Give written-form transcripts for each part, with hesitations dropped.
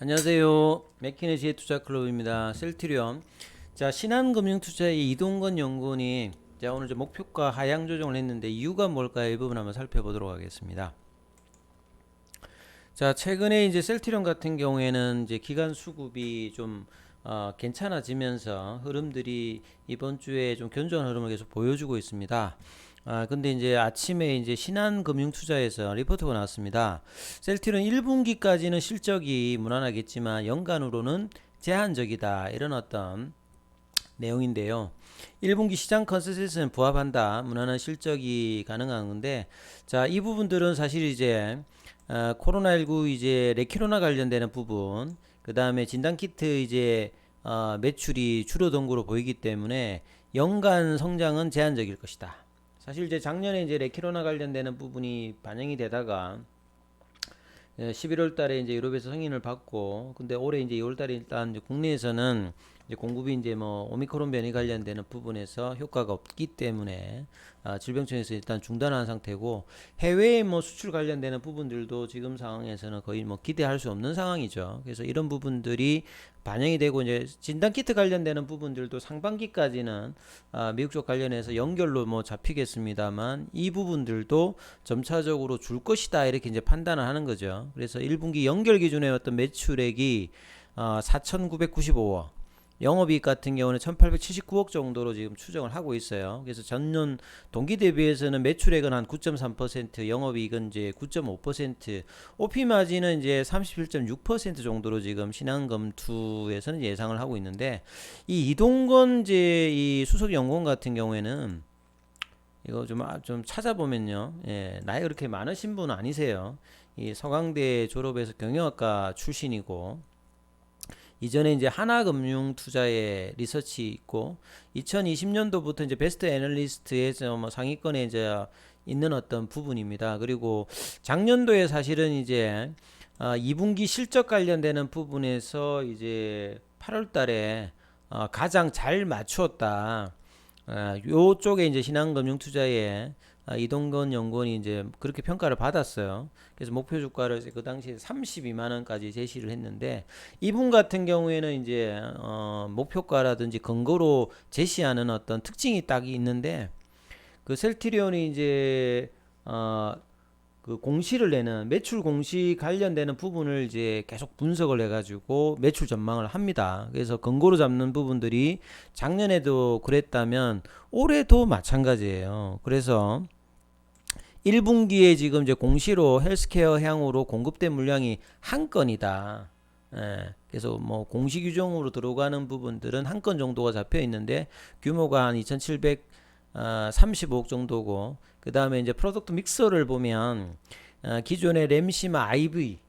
안녕하세요. 맥키네지의 투자클럽입니다. 셀트리온. 자, 신한금융투자의 이동건 연구원이 자, 오늘 목표가 하향 조정을 했는데 이유가 뭘까요? 이 부분 한번 살펴보도록 하겠습니다. 자, 최근에 이제 셀트리온 같은 경우에는 이제 기간 수급이 좀 괜찮아지면서 흐름들이 이번 주에 좀 견조한 흐름을 계속 보여주고 있습니다. 근데 이제 아침에 이제 신한금융투자에서 리포트가 나왔습니다. 셀트리온 1분기까지는 실적이 무난하겠지만 연간으로는 제한적이다. 이런 어떤 내용인데요. 1분기 시장 컨센서스는 부합한다. 무난한 실적이 가능한 건데, 자, 이 부분들은 사실 이제 코로나19 이제 레키로나 관련되는 부분, 그 다음에 진단키트 이제 매출이 줄어든 거로 보이기 때문에 연간 성장은 제한적일 것이다. 사실 이제 작년에 이제 레키로나 관련되는 부분이 반영이 되다가 11월 달에 이제 유럽에서 승인을 받고, 근데 올해 이제 2월 달에 일단 이제 국내에서는 이제 공급이 이제 뭐 오미크론 변이 관련되는 부분에서 효과가 없기 때문에 질병청에서 일단 중단한 상태고, 해외에 뭐 수출 관련되는 부분들도 지금 상황에서는 거의 뭐 기대할 수 없는 상황이죠. 그래서 이런 부분들이 반영이 되고, 이제 진단키트 관련되는 부분들도 상반기까지는 미국 쪽 관련해서 연결로 뭐 잡히겠습니다만, 이 부분들도 점차적으로 줄 것이다 이렇게 이제 판단을 하는 거죠. 그래서 1분기 연결 기준의 어떤 매출액이 4,995억, 영업이익 같은 경우는 1,879억 정도로 지금 추정을 하고 있어요. 그래서 전년 동기 대비해서는 매출액은 한 9.3%, 영업이익은 이제 9.5%, OP 마진은 이제 37.6% 정도로 지금 신한금투에서는 예상을 하고 있는데, 이 이동건 이제 이 수석 연구원 같은 경우에는 이거 좀 찾아보면요, 예, 나이 그렇게 많으신 분 아니세요. 이 서강대 졸업해서 경영학과 출신이고, 이전에 이제 하나금융투자의 리서치 있고, 2020년도부터 이제 베스트 애널리스트에서 뭐 상위권에 이제 있는 어떤 부분입니다. 그리고 작년도에 사실은 이제 2분기 실적 관련되는 부분에서 이제 8월 달에 가장 잘 맞추었다. 요쪽에 이제 신한금융투자에 이동건 연구원이 이제 그렇게 평가를 받았어요. 그래서 목표 주가를 그 당시에 32만 원까지 제시를 했는데, 이분 같은 경우에는 이제 목표가라든지 근거로 제시하는 어떤 특징이 딱 있는데, 그 셀트리온이 이제 그 공시를 내는 매출 공시 관련되는 부분을 이제 계속 분석을 해가지고 매출 전망을 합니다. 그래서 근거로 잡는 부분들이 작년에도 그랬다면 올해도 마찬가지예요. 그래서 1분기에 지금 이제 공시로 헬스케어 향으로 공급된 물량이 한 건이다. 예, 그래서 뭐 공시 규정으로 들어가는 부분들은 한 건 정도가 잡혀 있는데 규모가 한 2,735억 정도고, 그 다음에 이제 프로덕트 믹서를 보면 기존의 램시마 IV,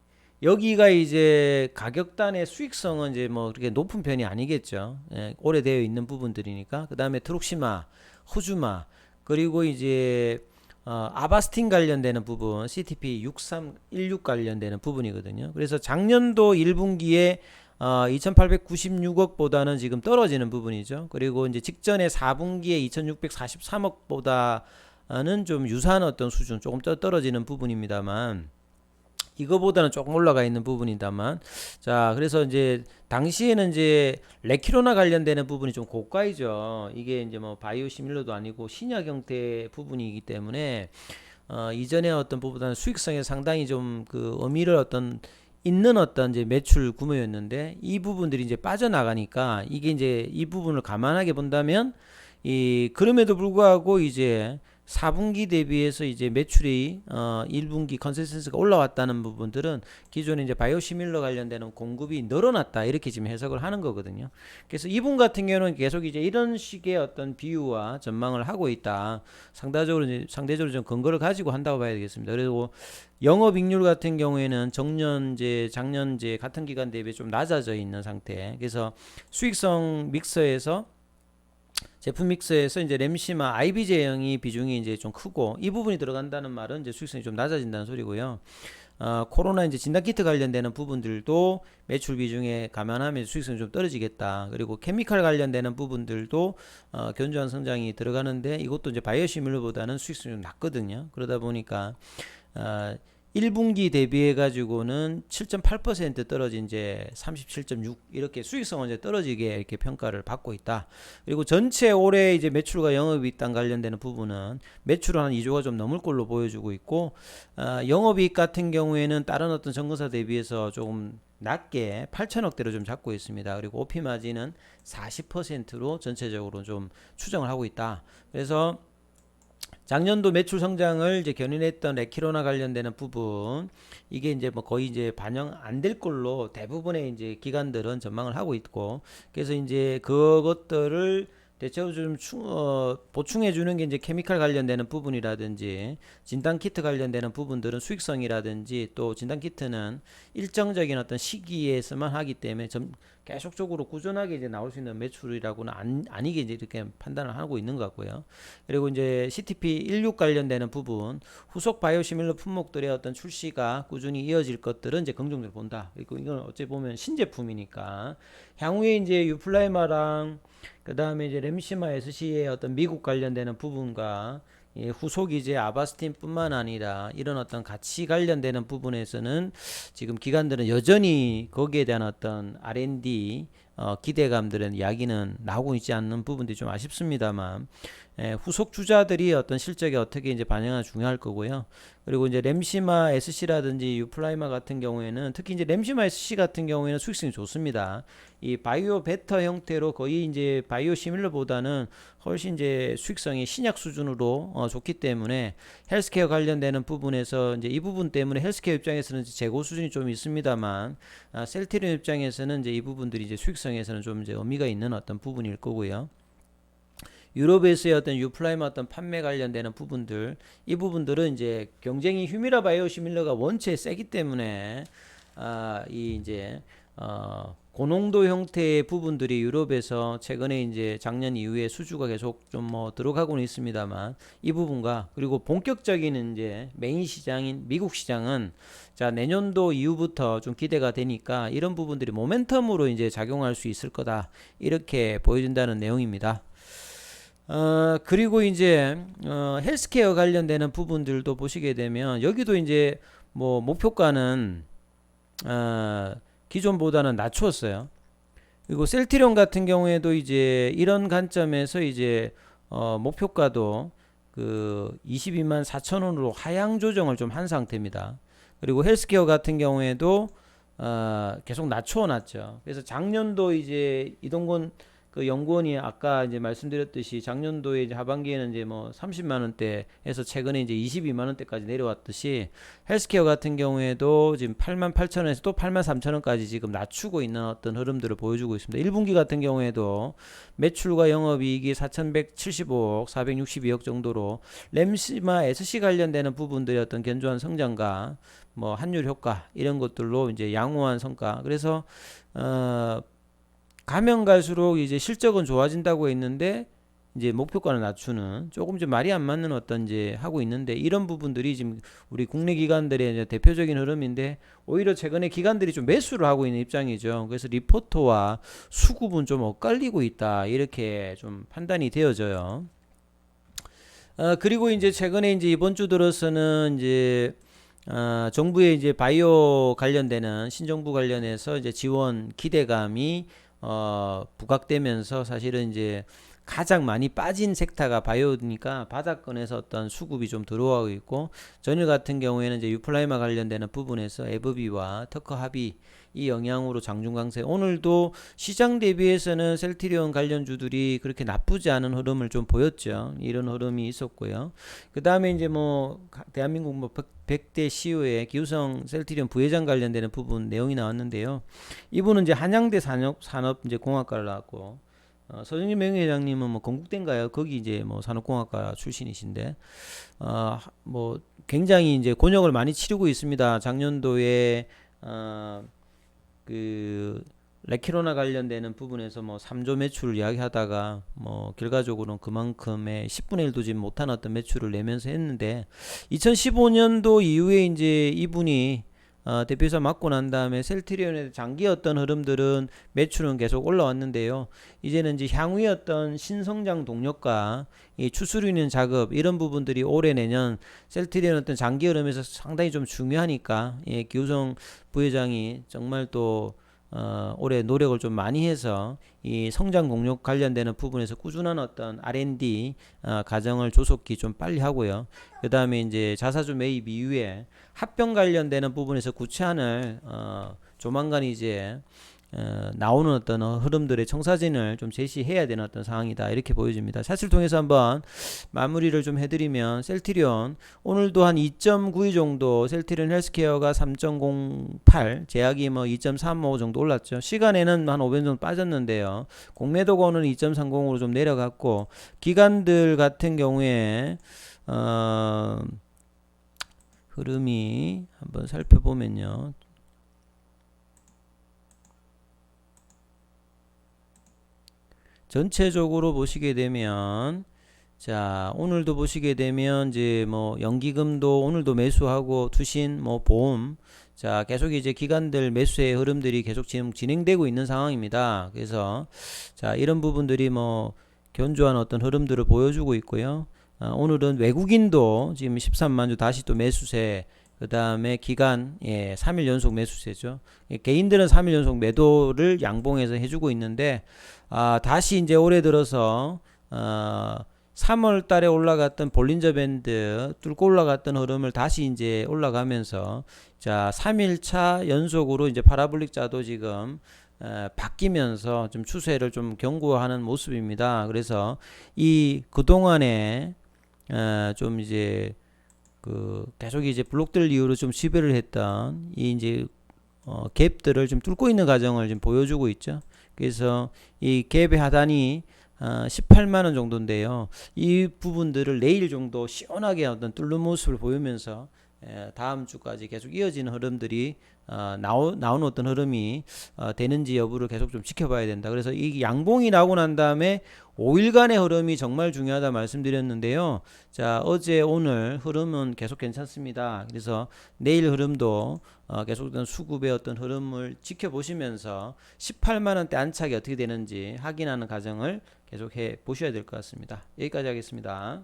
여기가 이제 가격단의 수익성은 이제 뭐 그렇게 높은 편이 아니겠죠. 예, 오래되어 있는 부분들이니까. 그 다음에 트룩시마, 후주마, 그리고 이제 아바스틴 관련되는 부분, CTP 6316 관련되는 부분이거든요. 그래서 작년도 1분기에 2896억보다는 지금 떨어지는 부분이죠. 그리고 이제 직전에 4분기에 2643억보다는 좀 유사한 어떤 수준, 조금 떨어지는 부분입니다만, 이거보다는 조금 올라가 있는 부분이다만, 자, 그래서 이제 당시에는 이제 레키로나 관련되는 부분이 좀 고가이죠. 이게 이제 뭐 바이오 시밀러도 아니고 신약 형태 부분이기 때문에 이전에 어떤 부분보다는 수익성에 상당히 좀 그 의미를 어떤 있는 어떤 이제 매출 규모였는데, 이 부분들이 이제 빠져나가니까 이게 이제 이 부분을 감안하게 본다면, 이 그럼에도 불구하고 이제 4분기 대비해서 이제 매출이 1분기 컨센서스가 올라왔다는 부분들은 기존에 이제 바이오시밀러 관련되는 공급이 늘어났다 이렇게 지금 해석을 하는 거거든요. 그래서 이분 같은 경우는 계속 이제 이런 식의 어떤 비유와 전망을 하고 있다. 상대적으로 좀 근거를 가지고 한다고 봐야 되겠습니다. 그리고 영업이익률 같은 경우에는 정년제, 작년제 같은 기간 대비 좀 낮아져 있는 상태. 그래서 수익성 믹서에서 제품 믹스에서 이제 램시마 IB 제형이 비중이 이제 좀 크고, 이 부분이 들어간다는 말은 이제 수익성이 좀 낮아진다는 소리고요. 코로나 이제 진단키트 관련되는 부분들도 매출 비중에 감안하면 수익성이 좀 떨어지겠다. 그리고 케미칼 관련되는 부분들도 견조한 성장이 들어가는데, 이것도 이제 바이오시밀러보다는 수익성이 좀 낮거든요. 그러다 보니까 1분기 대비해 가지고는 7.8% 떨어진 이제 37.6 이렇게 수익성은 이제 떨어지게 이렇게 평가를 받고 있다. 그리고 전체 올해 이제 매출과 영업이익 단 관련되는 부분은 매출은 한 2조가 좀 넘을 걸로 보여주고 있고 영업이익 같은 경우에는 다른 어떤 전거사 대비해서 조금 낮게 8천억대로 좀 잡고 있습니다. 그리고 OP 마진은 40%로 전체적으로 좀 추정을 하고 있다. 그래서 작년도 매출 성장을 이제 견인했던 레키로나 관련되는 부분 이게 이제 뭐 거의 이제 반영 안 될 걸로 대부분의 이제 기관들은 전망을 하고 있고 그래서 이제 그것들을 대체로 좀 보충해 주는 게 이제 케미칼 관련되는 부분이라든지 진단 키트 관련되는 부분들은 수익성이라든지 또 진단 키트는 일정적인 어떤 시기에서만 하기 때문에 계속적으로 꾸준하게 이제 나올 수 있는 매출이라고는 아니게 이제 이렇게 판단을 하고 있는 것 같고요. 그리고 이제 CTP16 관련되는 부분 후속 바이오시밀러 품목들의 어떤 출시가 꾸준히 이어질 것들은 이제 긍정적으로 본다. 그리고 이건 어찌 보면 신제품이니까 향후에 이제 유플라이마랑 그 다음에 이제 램시마 SC의 어떤 미국 관련되는 부분과 후속 이제 아바스틴뿐만 아니라 이런 어떤 가치 관련되는 부분에서는 지금 기관들은 여전히 거기에 대한 어떤 R&D 기대감들은 이야기는 나오고 있지 않는 부분들이 좀 아쉽습니다만 후속 주자들이 어떤 실적에 어떻게 이제 반영하는 중요할 거고요. 그리고 이제 램시마 SC라든지 유플라이마 같은 경우에는 특히 이제 램시마 SC 같은 경우에는 수익성이 좋습니다. 이 바이오 베터 형태로 거의 이제 바이오 시밀러보다는 훨씬 이제 수익성이 신약 수준으로 좋기 때문에 헬스케어 관련되는 부분에서 이제 이 부분 때문에 헬스케어 입장에서는 재고 수준이 좀 있습니다만 셀트리온 입장에서는 이제 이 부분들이 이제 수익성에서는 좀 이제 의미가 있는 어떤 부분일 거고요. 유럽에서의 어떤 유플라이마 어떤 판매 관련되는 부분들 이 부분들은 이제 경쟁이 휴미라 바이오시밀러가 원체 세기 때문에 이 이제 고농도 형태의 부분들이 유럽에서 최근에 이제 작년 이후에 수주가 계속 좀 뭐 들어가고는 있습니다만 이 부분과 그리고 본격적인 이제 메인 시장인 미국 시장은 자 내년도 이후부터 좀 기대가 되니까 이런 부분들이 모멘텀으로 이제 작용할 수 있을 거다 이렇게 보여준다는 내용입니다. 그리고 이제 헬스케어 관련되는 부분들도 보시게 되면 여기도 이제 뭐 목표가는 기존보다는 낮추었어요. 그리고 셀트리온 같은 경우에도 이제 이런 관점에서 이제 목표가도 그 22만 4천 원으로 하향 조정을 좀 한 상태입니다. 그리고 헬스케어 같은 경우에도 계속 낮춰 놨죠. 그래서 작년도 이제 이동건 그 연구원이 아까 이제 말씀드렸듯이 작년도에 이제 하반기에는 이제 뭐 30만 원대에서 최근에 이제 22만 원대까지 내려왔듯이 헬스케어 같은 경우에도 지금 8만 8천 원에서 또 8만 3천 원까지 지금 낮추고 있는 어떤 흐름들을 보여주고 있습니다. 1분기 같은 경우에도 매출과 영업이익이 4,175억, 462억 정도로 램시마 SC 관련되는 부분들의 어떤 견조한 성장과 뭐 환율 효과 이런 것들로 이제 양호한 성과. 그래서 가면 갈수록 이제 실적은 좋아진다고 했는데 이제 목표가를 낮추는 조금 좀 말이 안 맞는 어떤 이제 하고 있는데 이런 부분들이 지금 우리 국내 기관들의 이제 대표적인 흐름인데 오히려 최근에 기관들이 좀 매수를 하고 있는 입장이죠. 그래서 리포터와 수급은 좀 엇갈리고 있다 이렇게 좀 판단이 되어져요. 그리고 이제 최근에 이제 이번 주 들어서는 이제 정부의 이제 바이오 관련되는 신정부 관련해서 이제 지원 기대감이 부각되면서 사실은 이제 가장 많이 빠진 섹터가 바이오니까 바닥권에서 어떤 수급이 좀 들어오고 있고 전일 같은 경우에는 이제 유플라이마 관련되는 부분에서 에브비와特합이 이 영향으로 장중 강세. 오늘도 시장 대비해서는 셀트리온 관련주들이 그렇게 나쁘지 않은 흐름을 좀 보였죠. 이런 흐름이 있었고요. 그 다음에 이제 뭐 대한민국 뭐 100대 CEO의 기우성 셀트리온 부회장 관련되는 부분 내용이 나왔는데요. 이분은 이제 한양대 산업 이제 공학과를 나왔고 서정진 명예회장님은 뭐 건국대인가요? 거기 이제 뭐 산업공학과 출신이신데 뭐 굉장히 이제 곤욕을 많이 치르고 있습니다. 작년도에 그 레키로나 관련되는 부분에서 뭐 3조 매출을 이야기하다가 뭐 결과적으로는 그만큼의 10분의 1도 지금 못한 어떤 매출을 내면서 했는데 2015년도 이후에 이제 이분이 대표이사 맞고 난 다음에 셀트리온의 장기 어떤 흐름들은 매출은 계속 올라왔는데요. 이제는 이제 향후의 어떤 신성장 동력과 이 추수류 있는 작업 이런 부분들이 올해 내년 셀트리온 어떤 장기 흐름에서 상당히 좀 중요하니까 예, 기우성 부회장이 정말 또 올해 노력을 좀 많이 해서 이 성장 동력 관련되는 부분에서 꾸준한 어떤 R&D 과정을 조속히 좀 빨리 하고요. 그 다음에 이제 자사주 매입 이후에 합병 관련되는 부분에서 구체안을 조만간 이제 나오는 어떤 흐름들의 청사진을 좀 제시해야 되는 어떤 상황이다 이렇게 보여집니다. 차트를 통해서 한번 마무리를 좀 해드리면 셀트리온 오늘도 한 2.92 정도 셀트리온 헬스케어가 3.08 제약이 뭐 2.35 정도 올랐죠. 시간에는 한 500 정도 빠졌는데요. 공매도권은 2.30으로 좀 내려갔고 기관들 같은 경우에 흐름이 한번 살펴보면요. 전체적으로 보시게 되면 자 오늘도 보시게 되면 이제 뭐 연기금도 오늘도 매수하고 투신 뭐 보험 자 계속 이제 기관들 매수의 흐름들이 계속 지금 진행되고 있는 상황입니다. 그래서 자 이런 부분들이 뭐 견조한 어떤 흐름들을 보여주고 있고요. 오늘은 외국인도 지금 13만 주 다시 또 매수세 그 다음에 기간 3일 연속 매수세죠. 개인들은 3일 연속 매도를 양봉해서 해주고 있는데 다시 이제 올해 들어서 3월 달에 올라갔던 볼린저 밴드 뚫고 올라갔던 흐름을 다시 이제 올라가면서 자 3일차 연속으로 이제 파라볼릭 자도 지금 바뀌면서 좀 추세를 좀 견고하는 모습입니다. 그래서 이 그동안에 좀 이제 계속 이제 블록들 이후로 좀 지배를 했던 이 이제 갭들을 좀 뚫고 있는 과정을 지금 보여주고 있죠. 그래서 이 갭의 하단이 18만원 정도인데요. 이 부분들을 내일 정도 시원하게 어떤 뚫는 모습을 보이면서 다음 주까지 계속 이어지는 흐름들이 나오는 어떤 흐름이 되는지 여부를 계속 좀 지켜봐야 된다. 그래서 이 양봉이 나오고 난 다음에 5일간의 흐름이 정말 중요하다 말씀드렸는데요. 자 어제 오늘 흐름은 계속 괜찮습니다. 그래서 내일 흐름도 계속된 수급의 어떤 흐름을 지켜보시면서 18만원대 안착이 어떻게 되는지 확인하는 과정을 계속해 보셔야 될 것 같습니다. 여기까지 하겠습니다.